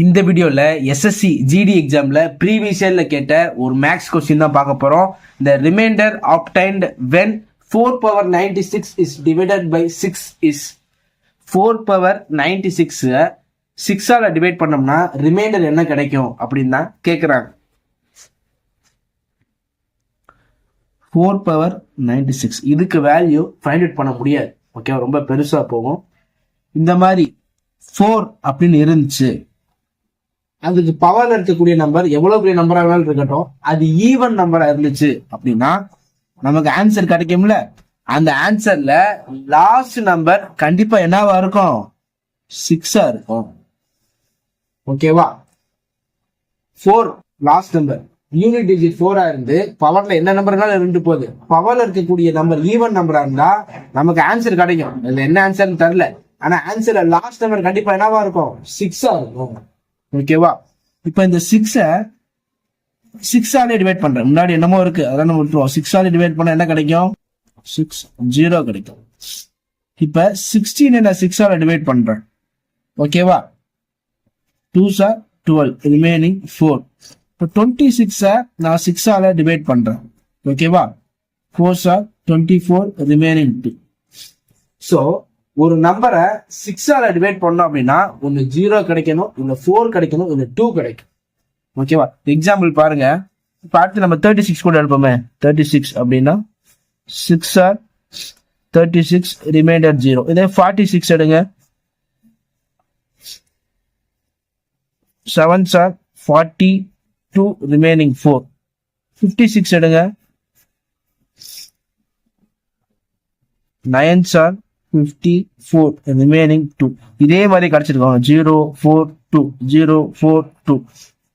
இந்த வீடியோல SSC GD எக்ஸாம்ல ப்ரீவியஸ் இயர்ல கேட்ட ஒரு மேக்ஸ் கொஸ்டின் தான் பார்க்க போறோம். The remainder obtained when 4 power 96 is divided by 6 is 4 power 96 6 ஆல டிவைட் பண்ணோம்னா ரிமைண்டர் என்ன கிடைக்கும் அப்படின்னு தான் கேட்குறாங்க. 4 பவர் 96 இதுக்கு வேல்யூ ஃபைண்ட் அவுட் பண்ண முடியாது. ஓகே, ரொம்ப பெருசா போகும். இந்த மாதிரி 4 அப்படின்னு இருந்துச்சு, அதுக்கு பவர்ல இருக்கக்கூடிய நம்பர் எவ்வளவு பெரிய நம்பரா வேணாலும் இருக்கட்டும், அது ஈவன் நம்பரா இருந்துச்சு அப்படின்னா நமக்கு ஆன்சர் கிடைக்கும்ல. அந்த ஆன்சர்ல லாஸ்ட் நம்பர் கண்டிப்பா என்னவா இருக்கும்? 6 இருக்கும். ஓகேவா? 4 லாஸ்ட் நம்பர், யூனிட் டிஜிட் 4 இருந்து பவர்ல என்ன நம்பர்னாலும் இருந்து போகுது. பவர்ல இருக்கக்கூடிய நம்பர் ஈவன் நம்பரா இருந்தா நமக்கு ஆன்சர் கிடைக்கும். இதுல என்ன ஆன்சர்னு தெரியல, ஆனா ஆன்சர்ல லாஸ்ட் நம்பர் கண்டிப்பா என்னவா இருக்கும்? 6 இருக்கும். ஓகேவா? இப்ப இந்த 6 ஆல டிவைட் பண்றேன். முன்னாடி என்னமோ இருக்கு, அதான் நம்ம விட்டுருவோம். 6 ஆல டிவைட் பண்ண என்ன கிடைக்கும்? 0 கிடைக்கும். இப்ப 16 நான் 6 ஆல டிவைட் பண்றேன். ஓகேவா? 2s are 12, remaining 4. இப்போ 26 நான் 6 ஆல டிவைட் பண்றேன். ஓகேவா? 4s are 24, remaining 2. ஸோ ஒரு நம்பரை 6 ஆல டிவைட் பண்ணோம் அப்படின்னா ஒன்னு 0 கிடைக்கணும், இல்ல 4 கிடைக்கணும், இல்ல 2 கிடைக்கும். ஓகேவா? எக்ஸாம்பிள் பாருங்க. இப்ப அடுத்து நம்ம 36 கூட எடுப்போமே. 36 அப்படின்னா 6 ஆர் 36, ரிமைண்டர் 0. இதே 46 எடுங்க. 7s are 42, remaining 4. 56 எடுங்க. 9s are 54, remaining 2. இதே மாதிரி கிடைச்சிருக்கோம். 0 4 2 0 4 2.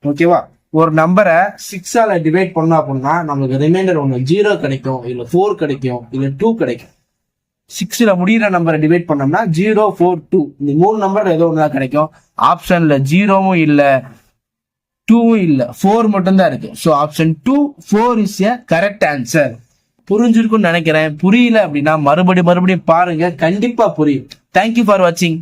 ஓகேவா? ஒரு நம்பரை 6 ஆல டிவைட் பண்ணோம் அப்படின்னா நமக்கு ரிமைண்டர் ஒன்று 0 கிடைக்கும், இல்ல 4 கிடைக்கும், இல்ல 2 கிடைக்கும். 6ல முடிகிற நம்பரை டிவைட் பண்ணோம்னா 0 4 2 இந்த 3 நம்பர் ஏதோ ஒன்று தான் கிடைக்கும். ஆப்ஷன்ல 0வும் இல்ல 2வும் இல்ல, 4 மட்டும் தான் இருக்கு. So option 2 4 is a correct answer. புரிஞ்சிருக்கும்னு நினைக்கிறேன். புரியல அப்படின்னா மறுபடியும் பாருங்க, கண்டிப்பா புரியும். தேங்க்யூ ஃபார் வாட்சிங்.